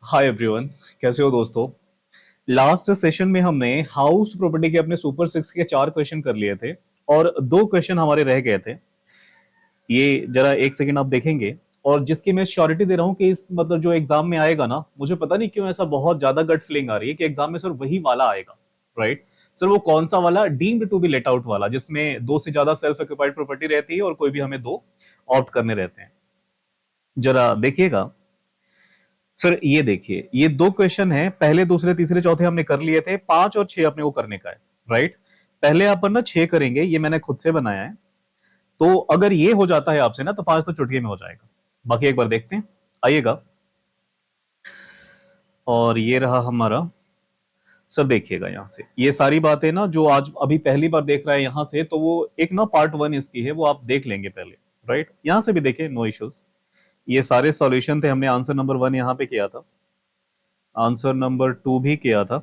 Hi everyone. कैसे हो दोस्तों? लास्ट सेशन में हमने हाउस प्रॉपर्टी के अपने सुपर सिक्स के 4 क्वेश्चन कर लिए थे और 2 क्वेश्चन हमारे रह गए थे। ये जरा एक सेकंड आप देखेंगे। और जिसकी मैं श्योरिटी दे रहा हूँ कि इस मतलब जो एग्जाम में आएगा ना, मुझे पता नहीं क्यों ऐसा बहुत ज्यादा गट फीलिंग आ रही है कि एग्जाम में सर वही वाला आएगा। राइट सर, वो कौन सा वाला? Deemed to be let out वाला, जिसमें 2 से ज्यादा सेल्फ ऑक्यूपाइड प्रॉपर्टी रहती है और कोई भी हमें 2 ऑप्ट करने रहते हैं। जरा देखिएगा सर, ये देखिए, ये 2 क्वेश्चन हैं। पहले दूसरे तीसरे चौथे हमने कर लिए थे, 5 और 6 अपने को करने का है। राइट, पहले अपन ना 6 करेंगे, ये मैंने खुद से बनाया है। तो अगर ये हो जाता है आपसे ना, तो 5 तो चुटकी में हो जाएगा। बाकी एक बार देखते हैं, आइएगा। और ये रहा हमारा। सर देखिएगा, यहां से ये सारी बातें ना जो आज अभी पहली बार देख रहा है यहां से, तो वो एक ना पार्ट 1 इसकी है, वो आप देख लेंगे पहले। राइट, यहां से भी देखें, नो इश्यूज। ये सारे सॉल्यूशन थे, हमने आंसर नंबर 1 यहां पे किया था, आंसर नंबर 2 भी किया था,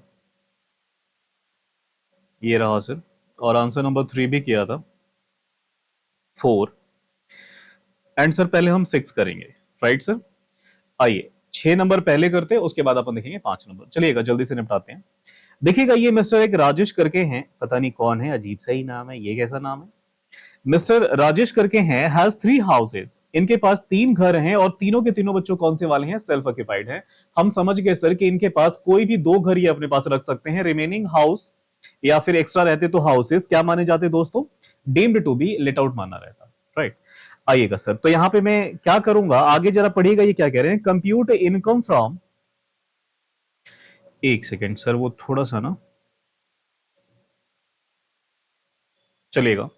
ये रहा सर। और आंसर नंबर 3 भी किया था, 4। एंड सर पहले हम 6 करेंगे। राइट सर, आइए 6 नंबर पहले करते हैं, उसके बाद अपन देखेंगे 5 नंबर। चलिएगा जल्दी से निपटाते हैं। देखिएगा, ये मिस्टर एक राजेश करके हैं, पता नहीं कौन है, अजीब सा ही नाम है, ये कैसा नाम है? मिस्टर राजेश करके हैं, हैज 3 हाउसेस। इनके पास 3 घर हैं और तीनों के तीनों बच्चों कौन से वाले हैं? सेल्फ ऑक्यूपाइड हैं। हम समझ गए सर कि इनके पास कोई भी 2 घर ये अपने पास रख सकते हैं। रिमेनिंग हाउस या फिर एक्स्ट्रा रहते तो हाउसेस क्या माने जाते दोस्तों? Deemed to be let out माना रहता। राइट, आइएगा सर, तो यहां पे मैं क्या करूंगा, आगे जरा पढ़िएगा, ये क्या कह रहे हैं? कंप्यूट इनकम फ्रॉम, एक सेकेंड सर, वो थोड़ा सा ना, चलिएगा।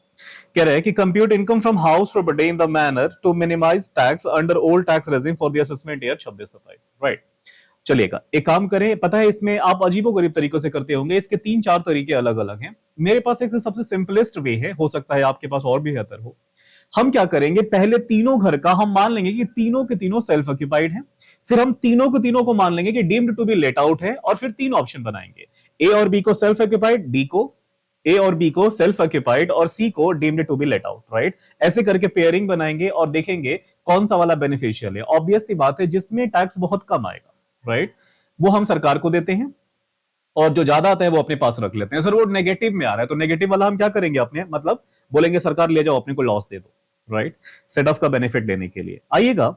कह रहे हैं कि compute income from house property in the manner to minimise tax under old tax regime for the assessment year 26-27। Right, चलिएगा एक काम करें, पता है इसमें आप अजीबोगरीब तरीकों से करते होंगे, इसके 3-4 तरीके अलग अलग हैं। मेरे पास एक सबसे सिंपलेस्ट वे है, हो सकता है आपके पास और भी बेहतर हो। हम क्या करेंगे, पहले तीनों घर का हम मान लेंगे कि तीनों के तीनों सेल्फ ऑक्यूपाइड हैं। फिर हम तीनों के तीनों को मान लेंगे कि deemed to be let out है, और फिर 3 ऑप्शन बनाएंगे। ए और बी को सेल्फ ऑक्यूपाइड, डी को, ए और बी को सेल्फ ऑक्यूपाइड और सी को deemed to be let out. Right, ऐसे करके पेयरिंग बनाएंगे और देखेंगे कौन सा वाला बेनिफिशियल है। ऑब्वियस सी बात है, जिसमें टैक्स बहुत कम आएगा, राइट, वो हम सरकार को देते हैं, और जो ज्यादा आता है वो अपने पास रख लेते हैं। सर वो नेगेटिव में आ रहा है, तो नेगेटिव वाला हम क्या करेंगे, अपने मतलब बोलेंगे सरकार ले जाओ, अपने को लॉस दे दो। राइट, सेट ऑफ का बेनिफिट देने के लिए। आइएगा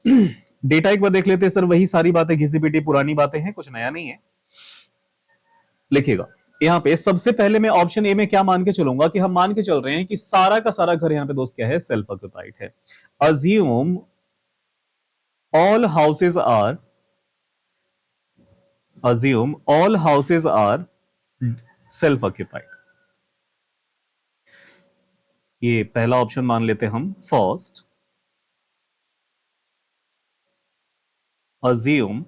डेटा एक बार देख लेते हैं सर, वही सारी बातें घिसी पिटी पुरानी बातें हैं, कुछ नया नहीं है। लिखिएगा, यहाँ पे सबसे पहले मैं ऑप्शन ए में क्या मान के चलूंगा, कि हम मान के चल रहे हैं कि सारा का सारा घर यहाँ पे दोस्त क्या है? सेल्फ ऑक्यूपाइड है। Assume all houses are, assume all houses are self occupied। ये पहला ऑप्शन मान लेते हम। First, assume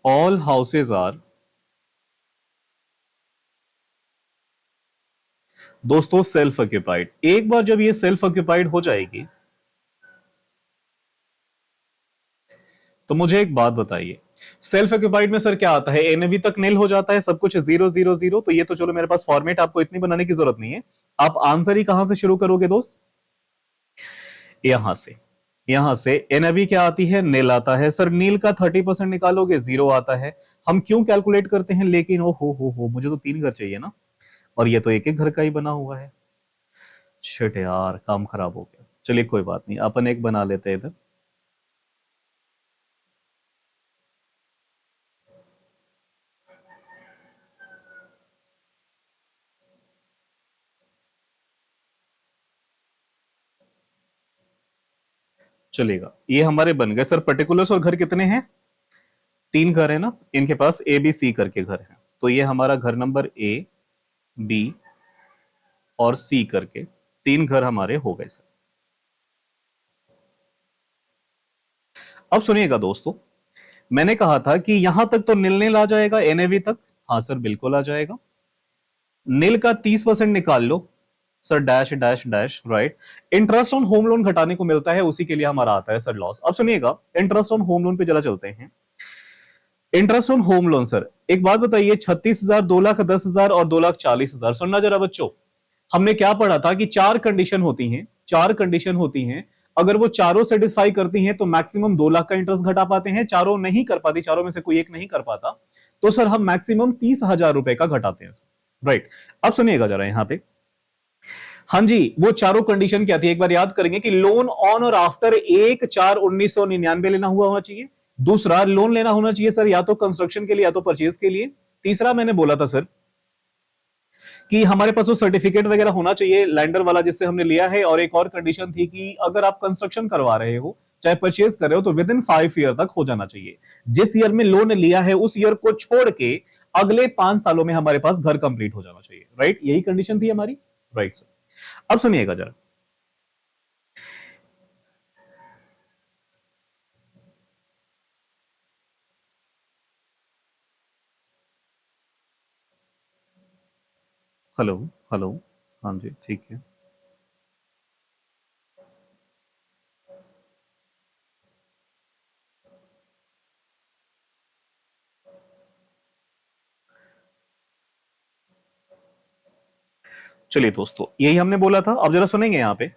all houses are, दोस्तों सेल्फ ऑक्यूपाइड। एक बार जब ये सेल्फ ऑक्यूपाइड हो जाएगी, तो मुझे एक बात बताइए, सेल्फ ऑक्यूपाइड में सर क्या आता है? एनवी तक नील हो जाता है, सब कुछ 0 0 0। तो ये तो चलो, मेरे पास फॉर्मेट आपको इतनी बनाने की जरूरत नहीं है। आप आंसर ही कहां से शुरू करोगे दोस्त? यहां से। यहां से एनवी क्या आती है? नील आता है। सर नील का 30% निकालोगे, 0 आता है। हम क्यों कैलकुलेट करते हैं? लेकिन ओ हो, मुझे तो 3 घर चाहिए ना, और ये तो एक एक घर का ही बना हुआ है। शिट यार, काम खराब हो गया। चलिए कोई बात नहीं, अपन एक बना लेते हैं इधर। चलेगा, ये हमारे बन गए सर पर्टिकुलर्स। और घर कितने हैं? 3 घर है ना, इनके पास ए बी सी करके घर है। तो ये हमारा घर नंबर ए, बी और सी करके 3 घर हमारे हो गए सर। अब सुनिएगा दोस्तों, मैंने कहा था कि यहां तक तो नील नील आ जाएगा, एनएवी तक। हाँ सर बिल्कुल आ जाएगा। नील का 30% निकाल लो sir, dash dash dash. Right, interest on home loan घटाने को मिलता है, उसी के लिए हमारा आता है सर लॉस। अब सुनिएगा, इंटरेस्ट ऑन होम लोन पे जरा चलते हैं। Interest on home loan sir, एक बात बताइए, 36,000, 2,10,000 और 2,40,000। सुनना जरा बच्चों, हमने क्या पढ़ा था कि 4 कंडीशन होती हैं, 4 कंडीशन होती हैं अगर वो चारों सेटिस्फाई करती हैं तो मैक्सिमम 2 लाख का इंटरेस्ट घटा पाते हैं, चारों नहीं कर पाती, चारों में से कोई एक नहीं कर पाता, तो सर हम मैक्सिमम 30,000 रुपए का घटाते हैं। राइट, अब सुनिएगा जरा यहां पे। हाँ जी, वो चारों कंडीशन क्या थी एक बार याद करेंगे कि लोन ऑन और आफ्टर 1/4/1999 लेना हुआ होना चाहिए। दूसरा, लोन लेना होना चाहिए सर या तो कंस्ट्रक्शन के लिए या तो परचेज के लिए। तीसरा, मैंने बोला था सर कि हमारे पास वो सर्टिफिकेट वगैरह होना चाहिए लैंडर वाला जिससे हमने लिया है। और एक और कंडीशन थी कि अगर आप कंस्ट्रक्शन करवा रहे हो चाहे परचेज कर रहे हो तो विद इन 5 ईयर तक हो जाना चाहिए। जिस ईयर में लोन लिया है उस ईयर को छोड़ के अगले 5 सालों में हमारे पास घर कंप्लीट हो जाना चाहिए। राइट, यही कंडीशन थी हमारी। राइट सर, अब सुनिएगा जरा। हेलो, हेलो, हाँ जी ठीक है। चलिए दोस्तों, यही हमने बोला था। अब जरा सुनेंगे यहां पे।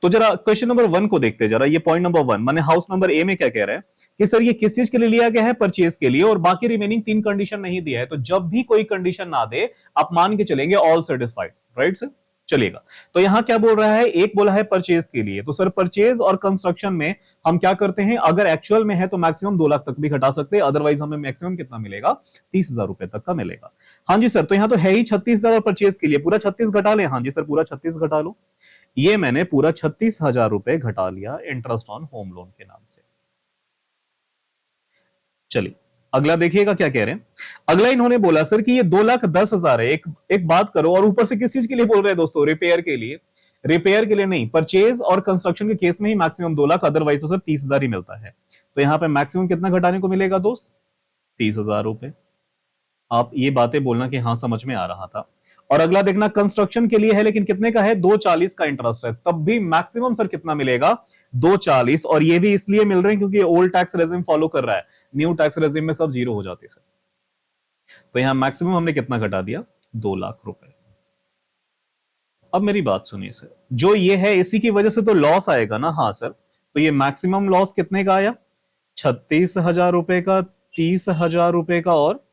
तो जरा क्वेश्चन नंबर 1 को देखते हैं जरा। ये पॉइंट नंबर 1 माने हाउस नंबर ए में क्या कह रहा है कि सर ये किस चीज के लिए लिया गया है, परचेज के लिए, और बाकी रिमेनिंग 3 कंडीशन नहीं दिया है। तो जब भी कोई कंडीशन ना दे आप मान के चलेंगे ऑल सेटिस्फाइड। राइट सर, चलेगा। तो यहां क्या बोल रहा है, एक बोला है परचेज के लिए, तो सर परचेज और कंस्ट्रक्शन में हम क्या करते हैं, अगर एक्चुअल में है तो मैक्सिमम 2 लाख तक भी घटा सकते हैं, अदरवाइज हमें मैक्सिमम कितना मिलेगा, 30,000 रुपए तक का मिलेगा। हाँ जी सर, तो यहां तो है ही 36,000 और परचेज के लिए पूरा 36 घटा ले। हाँ जी सर, पूरा 36 घटा लो। ये मैंने पूरा 36,000 रुपए घटा लिया इंटरेस्ट ऑन होम लोन के नाम से। चलिए अगला देखिएगा क्या कह रहे हैं। अगला इन्होंने बोला सर कि ये 2,10,000 है। एक एक बात करो, और ऊपर से किस चीज के लिए बोल रहे हैं दोस्तों, रिपेयर के लिए। रिपेयर के लिए नहीं, परचेज और कंस्ट्रक्शन के केस में ही मैक्सिमम 2 लाख, अदरवाइज तो सर 30,000 ही मिलता है। तो यहां पे मैक्सिमम कितना घटाने को मिलेगा दोस्त, 30,000 रुपए। आप ये बातें बोलना कि हाँ समझ में आ रहा था। और अगला देखना कंस्ट्रक्शन के लिए है, लेकिन कितने का है, 240 का इंटरेस्ट है, तब भी मैक्सिमम सर कितना मिलेगा, 240। और ये भी इसलिए मिल रहे हैं क्योंकि ओल्ड टैक्स रेजिम फॉलो कर रहा है, न्यू टैक्स रेजिम में सब जीरो हो जाते हैं सर। तो यहां मैक्सिमम हमने कितना घटा दिया, 2 लाख रुपए। अब मेरी बात सुनिए सर, जो ये है इसी की वजह से तो लॉस आएगा ना। हाँ सर, तो ये मैक्सिमम लॉस कितने का आया, 36,000 रुपए का, 30,000 रुपए का और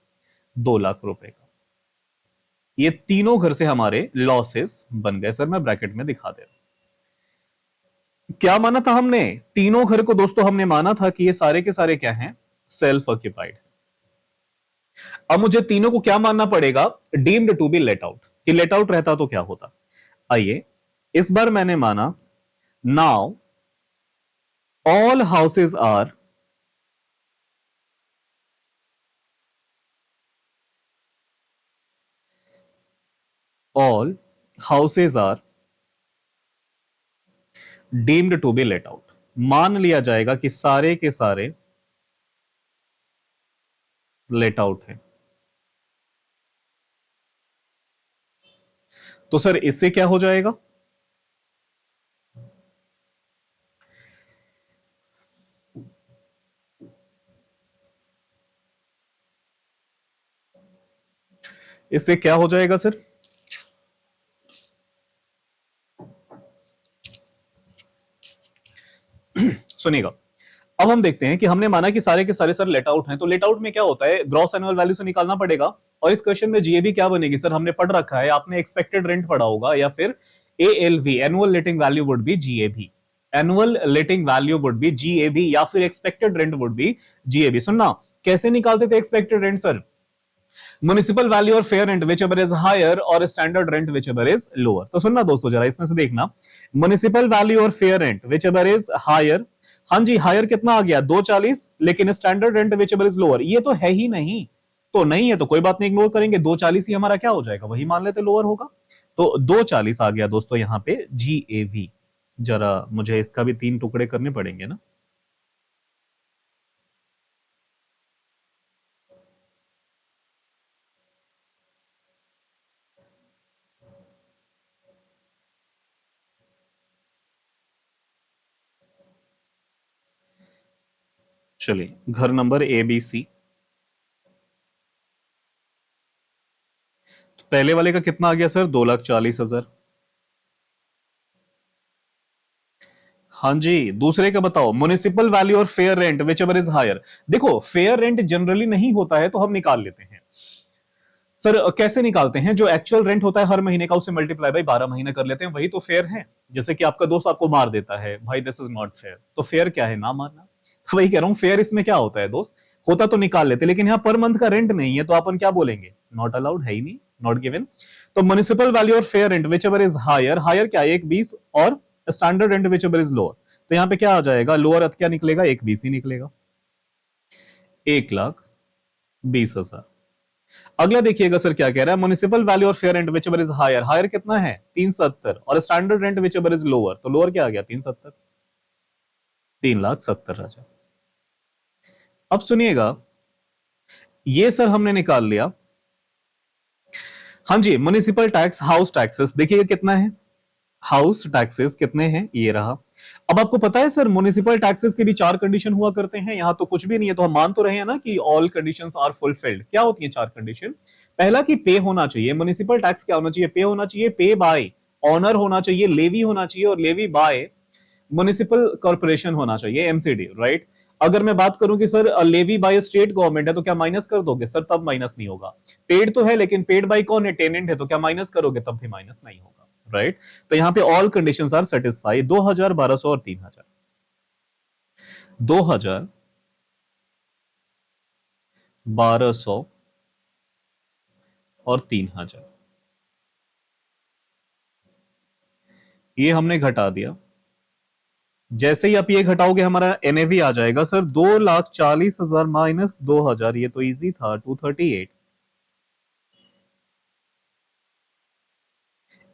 2 लाख रुपए का। ये तीनों घर से हमारे लॉसेस बन गए सर। मैं ब्रैकेट में दिखा दे रहा हूं। क्या माना था हमने, तीनों घर को दोस्तों हमने माना था कि ये सारे के सारे क्या हैं, सेल्फ ऑक्यूपाइड। अब मुझे तीनों को क्या मानना पड़ेगा, deemed to be let out. कि लेट आउट रहता तो क्या होता। आइए, इस बार मैंने माना, now all houses are all houses are deemed to be let out. मान लिया जाएगा कि सारे के सारे लेट आउट हैं। तो सर इससे क्या हो जाएगा, इससे क्या हो जाएगा सर, सुनिएगा। अब हम देखते हैं कि हमने माना कि सारे के सारे सर लेट आउट हैं, तो लेट आउट में क्या होता है, ग्रॉस एनुअल वैल्यू से निकालना पड़ेगा। और इस क्वेश्चन में जीएबी क्या बनेगी सर, हमने पढ़ रखा है, आपने एक्सपेक्टेड रेंट पढ़ा होगा, या फिर ALV, annual letting value would be GAV. Annual letting value would be GAV, या फिर expected rent would be GAV. सुनना, कैसे निकालते थे expected rent sir, municipal value और fair rent whichever is higher और standard rent whichever is lower. तो सुनना दोस्तों जरा इसमें से देखना, म्युनिसिपल वैल्यू और fair rent whichever is higher. हाँ जी, हायर कितना आ गया, 240, लेकिन standard rent whichever is lower, ये तो है ही नहीं। तो नहीं है तो कोई बात नहीं, इग्नोर करेंगे। 240 ही हमारा क्या हो जाएगा, वही मान लेते लोअर होगा। तो 240 आ गया दोस्तों यहां पे जीएवी। जरा मुझे इसका भी 3 टुकड़े करने पड़ेंगे ना। चलिए, घर नंबर ए बी सी। तो पहले वाले का कितना आ गया सर, 2,40,000। हाँ जी, दूसरे का बताओ, म्युनिसिपल वैल्यू और fair rent whichever is higher. देखो फेयर रेंट जनरली नहीं होता है तो हम निकाल लेते हैं। सर कैसे निकालते हैं? जो एक्चुअल रेंट होता है हर महीने का, उसे मल्टीप्लाई बाई 12 महीने कर लेते हैं, वही तो फेयर है। जैसे कि आपका दोस्त आपको मार देता है, भाई दिस इज नॉट फेयर, तो फेयर क्या है? ना मारना। तो वही कह रहा हूं, फेयर इसमें क्या होता है दोस्त? होता तो निकाल लेते, लेकिन यहाँ पर मंथ का रेंट नहीं है तो अपन क्या बोलेंगे? नॉट अलाउड, है ही नहीं, नॉट गिवन। तो म्युनिसिपल वैल्यू और fair rent whichever is higher, higher क्या? 1/20, और standard rent whichever is lower. तो यहाँ पे क्या आ जाएगा? लोअर क्या निकलेगा? 1/20 ही निकलेगा, 1,20,000। अगला देखिएगा सर क्या कह रहा है, म्युनिसिपल वैल्यू और fair rent whichever is higher, higher कितना है? 370, और standard rent whichever is lower, तो लोअर क्या आ गया? 370, 3,70,000। अब सुनिएगा, ये सर हमने निकाल लिया। हाँ जी, म्युनिसिपल टैक्स, हाउस टैक्सेस देखिएगा कितना है, हाउस टैक्सेस कितने हैं, ये रहा। अब आपको पता है सर म्युनिसिपल टैक्सेस के भी 4 कंडीशन हुआ करते हैं, यहां तो कुछ भी नहीं है, तो हम मान तो रहे हैं ना कि ऑल कंडीशंस आर फुलफिल्ड। क्या होती है 4 कंडीशन? पहला कि पे होना चाहिए, म्युनिसिपल टैक्स क्या होना चाहिए? पे होना चाहिए, पे बाय ऑनर होना चाहिए, लेवी होना चाहिए, और लेवी बाय म्युनिसिपल कॉर्पोरेशन होना चाहिए, एमसीडी, राइट। अगर मैं बात करूं कि sir levy by state government है तो क्या माइनस कर दोगे? सर तब माइनस नहीं होगा। पेड तो है लेकिन पेड बाय कौन है? टेनेंट है, तो क्या माइनस करोगे? तब भी माइनस नहीं होगा, राइट। तो यहां पे ऑल कंडीशंस आर सेटिस्फाई। 2000, 1200 और 3000, 2000, 1200 और 3000, ये हमने घटा दिया। जैसे ही आप ये घटाओगे हमारा एनएवी आ जाएगा सर 2,40,000 माइनस 2000, ये तो इजी था, 238।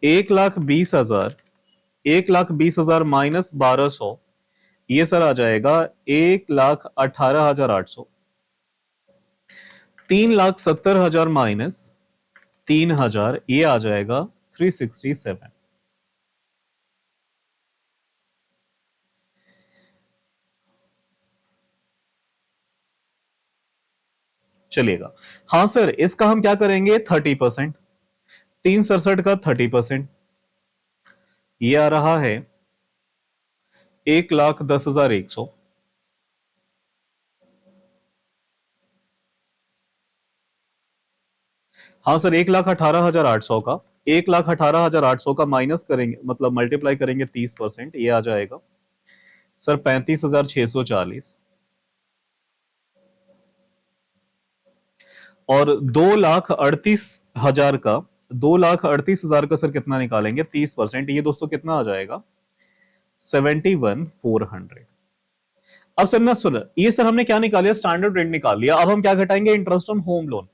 1,20,000, 1,20,000 माइनस 1200, ये सर आ जाएगा 1,18,800। 3,70,000 माइनस 3,000, ये आ जाएगा 367। चलिएगा। हाँ सर, इसका हम क्या करेंगे? 30%, 367 का 30%, ये आ रहा है 1,10,100। हाँ सर, 1,18,800 का, 1,18,800 का माइनस करेंगे, मतलब मल्टीप्लाई करेंगे 30%, ये आ जाएगा सर 35,640। और 2,38,000 का, 2,38,000 का सर कितना निकालेंगे? 30%, ये दोस्तों कितना आ जाएगा? 71,400। अब सर ना सुन, ये सर हमने क्या निकाल लिया? स्टैंडर्ड रेट निकाल लिया। अब हम क्या घटाएंगे? Interest on home loan.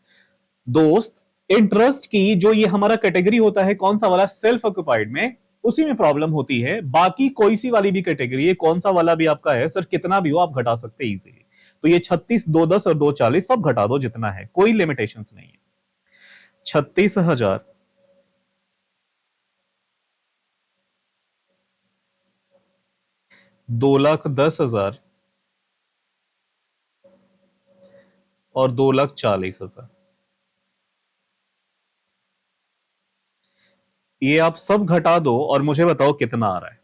दोस्त, इंटरेस्ट की जो ये हमारा कैटेगरी होता है, कौन सा वाला? सेल्फ ऑक्युपाइड में, उसी में प्रॉब्लम होती है। बाकी कोई सी वाली भी कैटेगरी है, कौन सा वाला भी आपका है सर, कितना भी हो आप घटा सकते हैं इजीली। तो ये 36, 210 और 240 सब घटा दो, जितना है, कोई लिमिटेशंस नहीं है। 36,000, 2,10,000 और 2,40,000, ये आप सब घटा दो और मुझे बताओ कितना आ रहा है।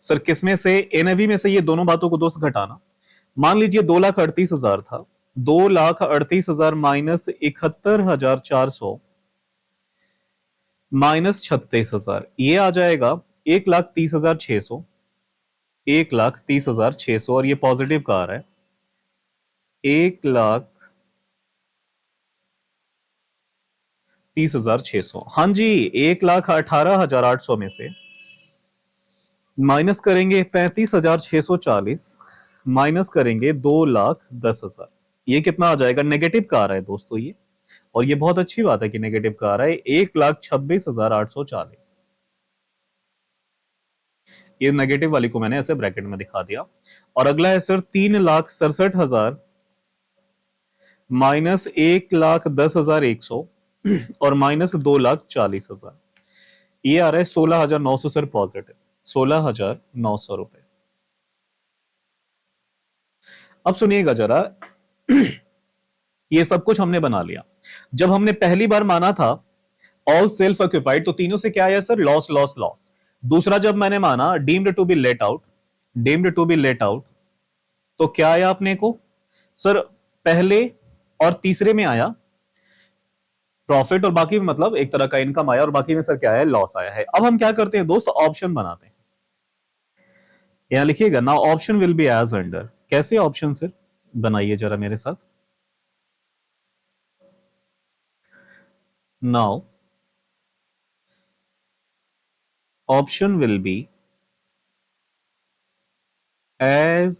सर किसमें से? एनएवी में से ये दोनों बातों को दोस्त घटाना। मान लीजिए 2,38,000 था, 2,38,000 माइनस 71,400 माइनस 36,000, ये आ जाएगा 1,30,600, 1,30,600, और ये पॉजिटिव का आ रहा है 1,30,600। हाँ जी, 1,18,800 में से माइनस करेंगे 35,640, माइनस करेंगे 2,10,000, ये कितना आ जाएगा? नेगेटिव का आ रहा है दोस्तों ये, और ये बहुत अच्छी बात है कि नेगेटिव का आ रहा है, 1,26,840। ये नेगेटिव वाली को मैंने ऐसे ब्रैकेट में दिखा दिया। और अगला है सर 3,67,000 माइनस 1,10,100 और माइनस 2,40,000, ये आ रहा है 16,900 सर, पॉजिटिव 16,900 रुपए। अब सुनिएगा जरा, ये सब कुछ हमने बना लिया। जब हमने पहली बार माना था ऑल सेल्फ ऑक्यूपाइड, तो तीनों से क्या आया सर? Loss, loss, loss. दूसरा जब मैंने माना deemed to be let out, deemed to be let out, तो क्या आया अपने को सर, पहले और तीसरे में आया प्रॉफिट और बाकी में मतलब एक तरह का इनकम आया, और बाकी में सर क्या है, लॉस आया है। अब हम क्या करते हैं दोस्त, ऑप्शन बनाते हैं। यहां लिखिएगा now option will be as under. कैसे ऑप्शन सर, बनाइए जरा मेरे साथ। Now option will be as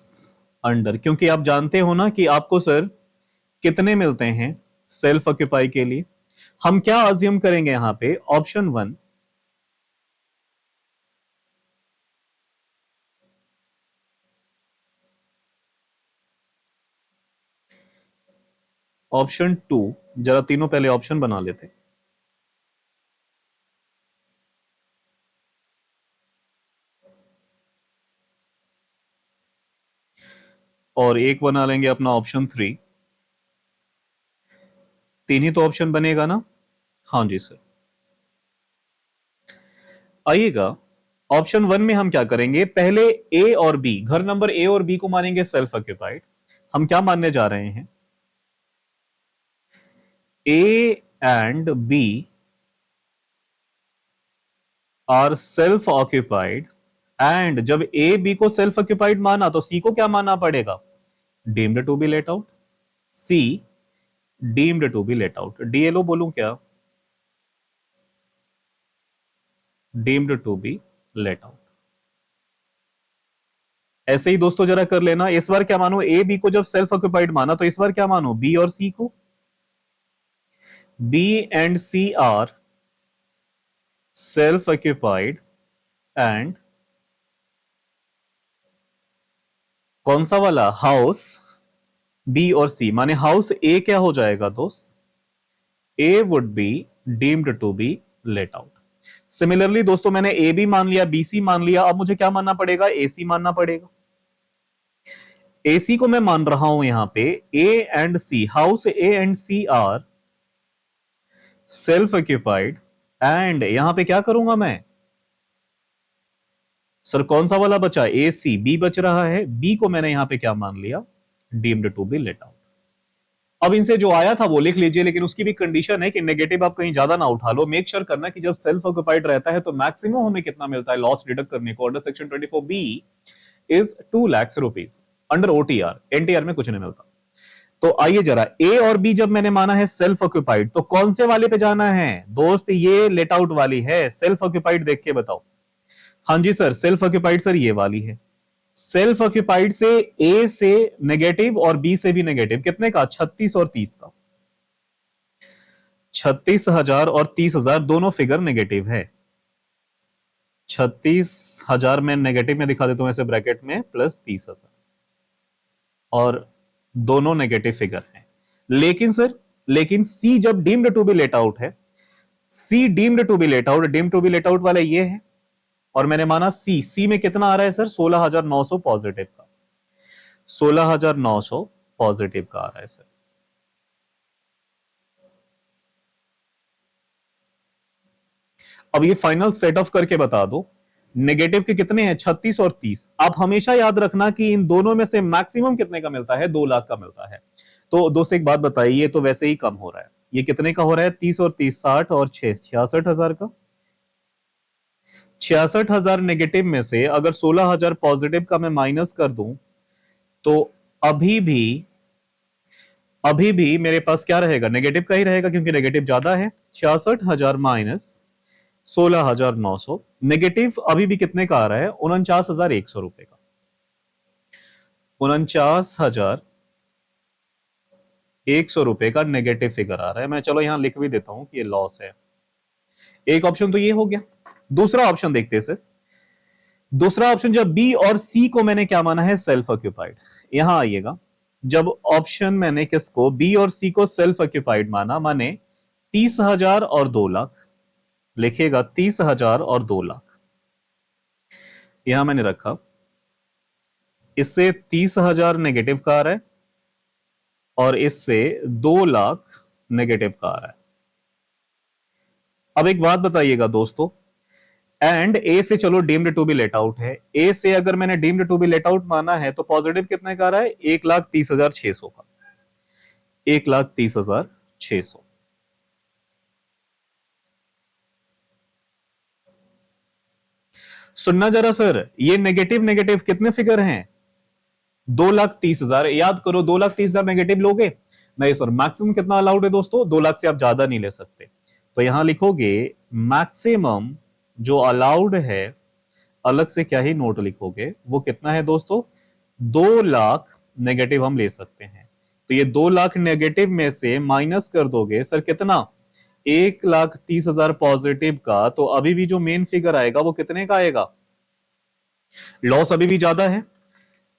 under, क्योंकि आप जानते हो ना कि आपको सर कितने मिलते हैं सेल्फ ऑक्यूपाई के लिए। हम क्या अज्यूम करेंगे यहां पे, ऑप्शन वन, ऑप्शन टू, जरा तीनों पहले ऑप्शन बना लेते हैं। और एक बना लेंगे अपना ऑप्शन थ्री। तीन ही तो ऑप्शन बनेगा ना। हाँ जी सर। आइएगा, ऑप्शन वन में हम क्या करेंगे, पहले ए और बी, घर नंबर ए और बी को मानेंगे सेल्फ ऑक्यूपाइड। हम क्या मानने जा रहे हैं, A and B are self occupied, and जब ए बी को सेल्फ ऑक्यूपाइड माना तो सी को क्या मानना पड़ेगा, deemed to be let out. C deemed to be let out, DLO बोलूं क्या, deemed to be let out. ऐसे ही दोस्तों जरा कर लेना, इस बार क्या मानो, ए बी को जब सेल्फ ऑक्यूपाइड माना तो इस बार क्या मानो, बी और सी को, B and C are self occupied, and कौन सा वाला, हाउस बी और सी, माने हाउस ए क्या हो जाएगा दोस्त, A would be deemed to be let out. Similarly दोस्तों मैंने ए बी मान लिया, बी सी मान लिया, अब मुझे क्या मानना पड़ेगा, ए सी मानना पड़ेगा। एसी को मैं मान रहा हूं यहां पे, A and C, house A and C are self occupied, and यहां पे क्या करूंगा मैं, सर कौन सा वाला बचा, ए सी, बी बच रहा है, बी को मैंने यहां पे क्या मान लिया, deemed to be let out. अब इनसे जो आया था वो लिख लीजिए, लेकिन उसकी भी कंडीशन है कि नेगेटिव आप कहीं ज्यादा ना उठा लो। मेक श्योर करना कि जब सेल्फ ऑक्यूपाइड रहता है तो मैक्सिमम हमें कितना मिलता है लॉस डिडक्ट करने को, under section 24 B is 2 lakh rupees, under OTR, NTR में कुछ नहीं मिलता। तो आइए जरा, ए और बी जब मैंने माना है सेल्फ ऑक्यूपाइड, तो कौन से वाले पे जाना है दोस्त, ये लेट आउट वाली है। सेल्फ ऑक्यूपाइड देख के बताओ। हाँ जी सर, सेल्फ ऑक्यूपाइड सर ये वाली है। सेल्फ ऑक्यूपाइड से ए से नेगेटिव और बी से भी नेगेटिव, कितने का, 36 और 30 का, 36,000 और 30,000 दोनों फिगर नेगेटिव है। 36,000 में नेगेटिव में दिखा देता हूं ऐसे ब्रैकेट में, प्लस 30,000, और दोनों नेगेटिव फिगर हैं। लेकिन सर, लेकिन सी जब deemed to be let out है, C deemed to be let out, deemed to be let out वाला ये है, और मैंने माना सी, सी में कितना आ रहा है सर, 16,900 पॉजिटिव का, 16,900 पॉजिटिव का आ रहा है सर। अब ये फाइनल सेट ऑफ करके बता दो, नेगेटिव के कितने हैं, 36 और 30। आप हमेशा याद रखना कि इन दोनों में से मैक्सिमम कितने का मिलता है, 2 लाख का मिलता है। तो दोस्त एक बात बताइए, ये तो वैसे ही कम हो रहा है, ये कितने का हो रहा है, 30 और 30, 60 और 6, 66,000 का। 66,000 नेगेटिव में से अगर 16,000 पॉजिटिव का मैं माइनस कर दूं, तो अभी भी अभी भी मेरे पास क्या रहेगा, नेगेटिव का ही रहेगा, क्योंकि नेगेटिव ज्यादा है। 66,000 माइनस 16,900, नेगेटिव अभी भी कितने का आ रहा है, 49,100 रुपए का, 49,100 रुपए का नेगेटिव फिगर आ रहा है। मैं चलो यहां लिख भी देता हूं कि ये लॉस है। एक ऑप्शन तो ये हो गया। दूसरा ऑप्शन देखते हैं सर। दूसरा ऑप्शन, जब बी और सी को मैंने क्या माना है, सेल्फ ऑक्यूपाइड। यहां आइएगा, जब ऑप्शन मैंने किसको, बी और सी को सेल्फ ऑक्यूपाइड माना, माने 30,000 और 2 लाख, लिखिएगा 30,000 और 2 लाख, यहां मैंने रखा। इससे 30,000 नेगेटिव का आ रहा है, और इससे 2 लाख नेगेटिव का आ रहा है। अब एक बात बताइएगा दोस्तों, एंड ए से चलो deemed to be let out है, ए से अगर मैंने deemed to be let out माना है तो पॉजिटिव कितने का आ रहा है, 1,30,600 का, 1,30,600। सुनना जरा सर, ये नेगेटिव नेगेटिव कितने फिगर हैं, 2,30,000, याद करो 2,30,000 नेगेटिव लोगे, नहीं सर मैक्सिमम कितना अलाउड है दोस्तों, 2 लाख से आप ज्यादा नहीं ले सकते। तो यहां लिखोगे मैक्सिमम जो अलाउड है, अलग से क्या ही नोट लिखोगे, वो कितना है दोस्तों, 2 लाख नेगेटिव हम ले सकते हैं। तो ये 2 लाख नेगेटिव में से माइनस कर दोगे सर कितना, 1,30,000 पॉजिटिव का, तो अभी भी जो मेन फिगर आएगा वो कितने का आएगा, लॉस अभी भी ज्यादा है,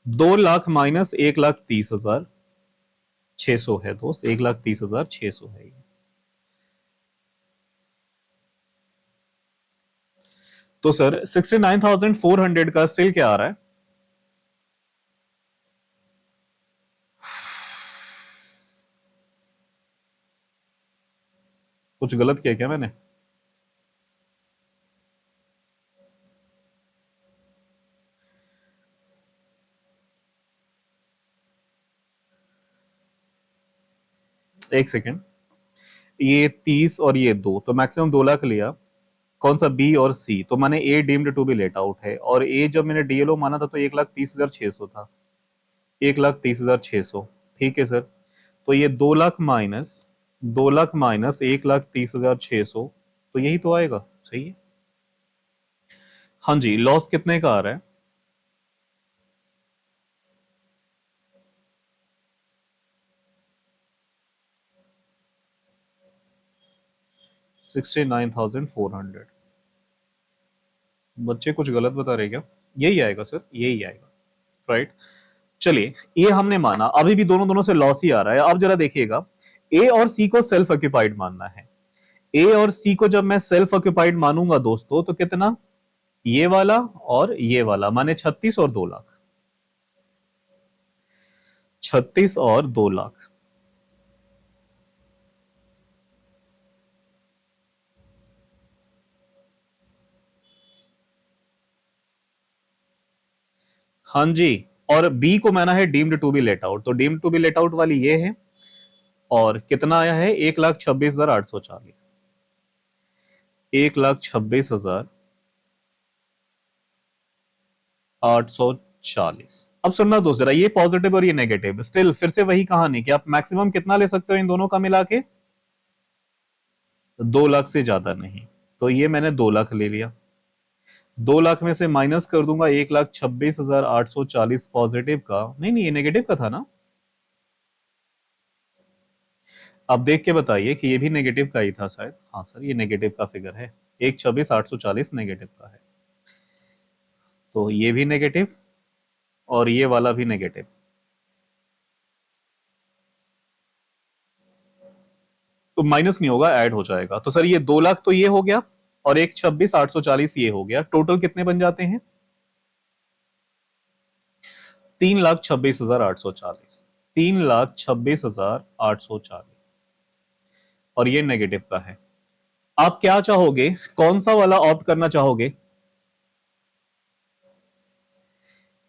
2 लाख माइनस 1,30,600 है दोस्त, 1,30,600 है ये। तो सर 69,400 का स्टिल क्या आ रहा है, कुछ गलत किया क्या मैंने, एक सेकेंड, ये 30 और ये 2, तो मैक्सिमम 2 लाख लिया, कौन सा बी और सी, तो मैंने A deemed to be let out है, और ए जब मैंने डीएलओ माना था तो 1,30,600 था, 1,30,600, ठीक है सर। तो ये 2 लाख माइनस 1,30,600, तो यही तो आएगा, सही है। हाँ जी, लॉस कितने का आ रहा है, 69,400। बच्चे कुछ गलत बता रहे क्या, यही आएगा सर, यही आएगा, राइट। चलिए, ये हमने माना, अभी भी दोनों दोनों से लॉस ही आ रहा है। अब जरा देखिएगा, ए और सी को सेल्फ ऑक्यूपाइड मानना है, ए और सी को जब मैं सेल्फ ऑक्यूपाइड मानूंगा दोस्तों, तो कितना, ये वाला और ये वाला, माने 36 और 2 लाख, 36 और 2 लाख। हाँ जी, और बी को माना है deemed to be let out, तो deemed to be let out वाली ये है, और कितना आया है, 1,26,840, 1,26,840। अब सुनना दोस्त जरा, ये पॉजिटिव और ये नेगेटिव, स्टिल फिर से वही कहानी कि आप मैक्सिमम कितना ले सकते हो इन दोनों का मिला के, 2 लाख से ज्यादा नहीं। तो ये मैंने 2 लाख ले लिया, 2 लाख में से माइनस कर दूंगा 1,26,840 पॉजिटिव का, नहीं नहीं ये नेगेटिव का था ना, अब देख के बताइए कि ये भी नेगेटिव का ही था शायद, हाँ सर ये नेगेटिव का फिगर है, 1,26,840 नेगेटिव का है, तो ये भी नेगेटिव और ये वाला भी नेगेटिव, तो माइनस नहीं होगा, ऐड हो जाएगा। तो सर ये 2 लाख तो ये हो गया, और 1,26,840 ये हो गया, टोटल कितने बन जाते हैं, 3,26,840, 3,26,840, और ये नेगेटिव का है। आप क्या चाहोगे, कौन सा वाला ऑप्ट करना चाहोगे,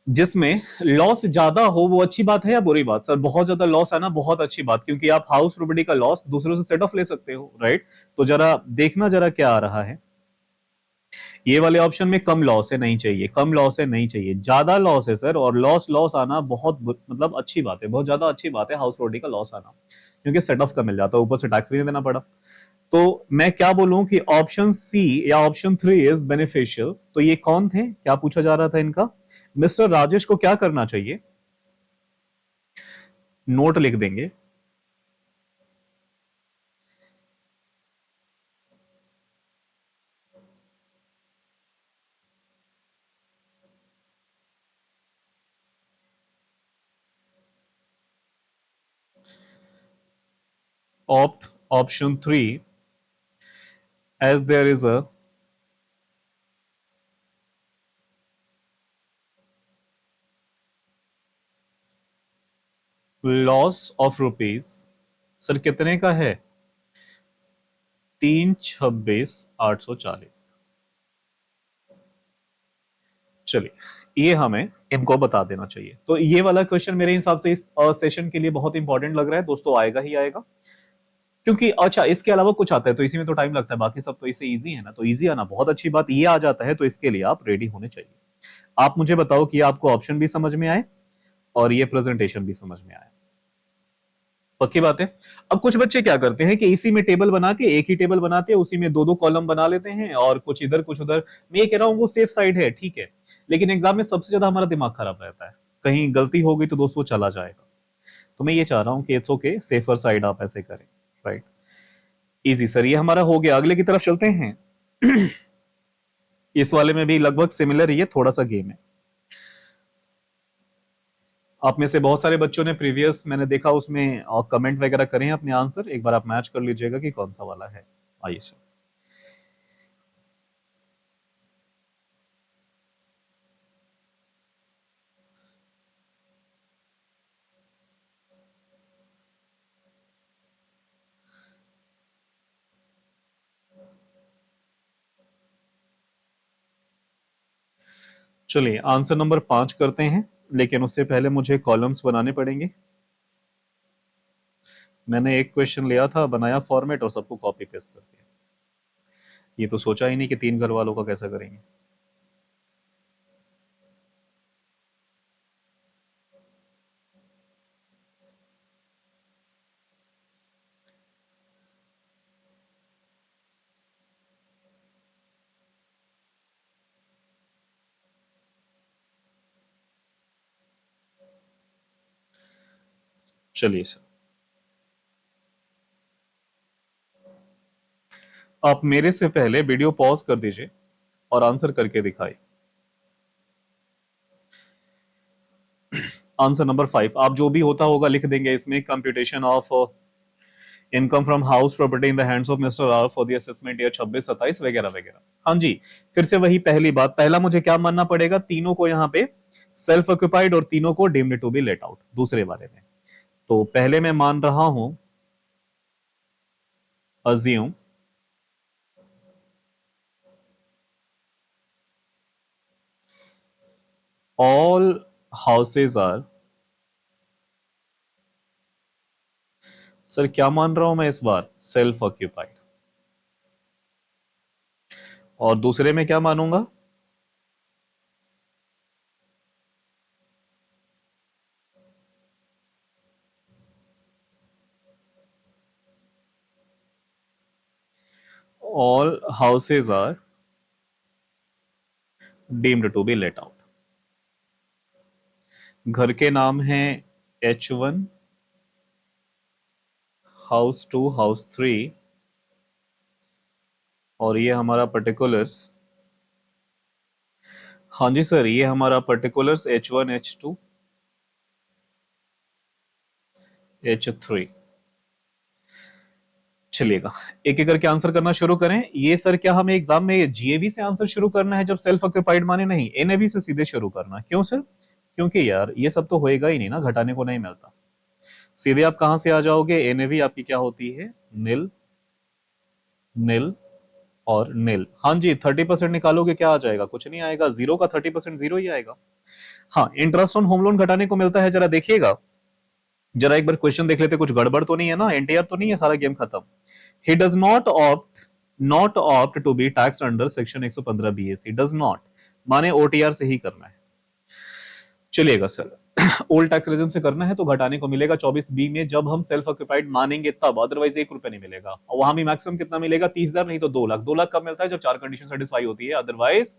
जिसमें लॉस ज्यादा हो, वो अच्छी बात है या बुरी बात, सर बहुत ज्यादा लॉस है ना, बहुत अच्छी बात, क्योंकि आप हाउस प्रॉपर्टी का लॉस दूसरों से सेट ऑफ ले सकते हो, राइट। तो जरा देखना जरा क्या आ रहा है, ये वाले ऑप्शन में कम लॉस है, नहीं चाहिए, कम लॉस है, नहीं चाहिए, ज्यादा लॉस है सर, और लॉस लॉस आना बहुत मतलब अच्छी बात है, बहुत ज्यादा अच्छी बात है हाउस प्रॉपर्टी का लॉस आना, क्योंकि सेट ऑफ का मिल जाता है, ऊपर से टैक्स भी नहीं देना पड़ा। तो मैं क्या बोलूं कि ऑप्शन सी या ऑप्शन 3 इज बेनिफिशियल, तो ये कौन थे, क्या पूछा जा रहा था इनका, मिस्टर राजेश को क्या करना चाहिए, नोट लिख देंगे, opt option 3 as there is a loss of rupees, sir कितने का है, 3,26,840, चलिए, ये हमें इनको बता देना चाहिए। तो ये वाला क्वेश्चन मेरे हिसाब से इस सेशन के लिए बहुत इंपॉर्टेंट लग रहा है दोस्तों, आएगा ही आएगा। क्योंकि अच्छा इसके अलावा कुछ आता है तो इसी में तो टाइम लगता है, बाकी सब तो इससे इजी है ना, तो इजी आना बहुत अच्छी बात, ये आ जाता है तो इसके लिए आप रेडी होने चाहिए। आप मुझे बताओ कि आपको ऑप्शन भी समझ में आए और ये प्रेजेंटेशन भी समझ में आए। पक्की बात है। अब कुछ बच्चे क्या करते हैं कि इसी में टेबल बना के, एक ही टेबल बनाते हैं, उसी में दो दो कॉलम बना लेते हैं और कुछ इधर कुछ उधर। मैं ये कह रहा हूं वो सेफ साइड है, ठीक है, लेकिन एग्जाम में सबसे ज्यादा हमारा दिमाग खराब रहता है, कहीं गलती हो गई तो दोस्तों चला जाएगा। तो मैं ये चाह रहा हूं कि इट्स ओके, सेफर साइड आप ऐसे करें। राइट, इजी सर, ये हमारा हो गया, अगले की तरफ चलते हैं। इस वाले में भी लगभग सिमिलर ही है, थोड़ा सा गेम है। आप में से बहुत सारे बच्चों ने प्रीवियस मैंने देखा उसमें कमेंट वगैरह करे हैं अपने आंसर, एक बार आप मैच कर लीजिएगा कि कौन सा वाला है। आइए सर, चलिए आंसर नंबर 5 करते हैं, लेकिन उससे पहले मुझे कॉलम्स बनाने पड़ेंगे। मैंने एक क्वेश्चन लिया था, बनाया फॉर्मेट और सबको कॉपी पेस्ट कर दिया। ये तो सोचा ही नहीं कि 3 घर वालों का कैसा करेंगे। चलिए सर, आप मेरे से पहले वीडियो पॉज कर दीजिए और आंसर करके दिखाइए। आंसर नंबर 5 आप जो भी होता होगा लिख देंगे इसमें, computation of income from house property in the hands of mister R for the assessment year 26-27 वगैरह वगैरह। हाँ जी, फिर से वही पहली बात, पहला मुझे क्या मानना पड़ेगा, तीनों को यहाँ पे सेल्फ ऑक्यूपाइड और तीनों को deemed to be let out दूसरे वाले में। तो पहले मैं मान रहा हूं, assume all houses are, sir क्या मान रहा हूं मैं इस बार, सेल्फ ऑक्यूपाइड। और दूसरे में क्या मानूंगा, all houses are deemed to be let out. घर के नाम है H1, हाउस 2, हाउस 3, और ये हमारा पर्टिकुलर्स, हाँ जी सर, ये हमारा पर्टिकुलर्स H1, H2, H3। चलिएगा, एक एक करके आंसर करना शुरू करें। ये सर क्या हमें एग्जाम में जीएवी से आंसर शुरू करना है जब सेल्फ ऑक्यूपाइड माने, नहीं एनएवी से सीधे शुरू करना, क्यों सर, क्योंकि यार ये सब तो होएगा ही नहीं ना, घटाने को नहीं मिलता। सीधे आप कहां से आ जाओगे, एनएवी आपकी क्या होती है, नील, नील और नील। हाँ जी, 30% निकालोगे क्या आ जाएगा, कुछ नहीं आएगा, जीरो का 30% जीरो ही आएगा। हाँ, इंटरेस्ट ऑन होम लोन घटाने को मिलता है, जरा देखिएगा, जरा एक बार क्वेश्चन देख लेते, कुछ गड़बड़ तो नहीं है ना, एनटीआर तो नहीं है, सारा गेम खत्म। He does not opt to be tax under section 115 BSC, does not माने ओटीआर से ही करना है। चलिएगा सर, ओल्ड टैक्स रेजिम से करना है तो घटाने को मिलेगा 24 बी में, जब हम सेल्फ ऑक्यूपाइड मानेंगे तब, अदरवाइज 1 रुपए नहीं मिलेगा, और वहां भी मैक्सिमम कितना मिलेगा, 30,000 नहीं तो 2 लाख। 2 लाख कब मिलता है, जब 4 कंडीशन सेटिस्फाई होती है, अदरवाइज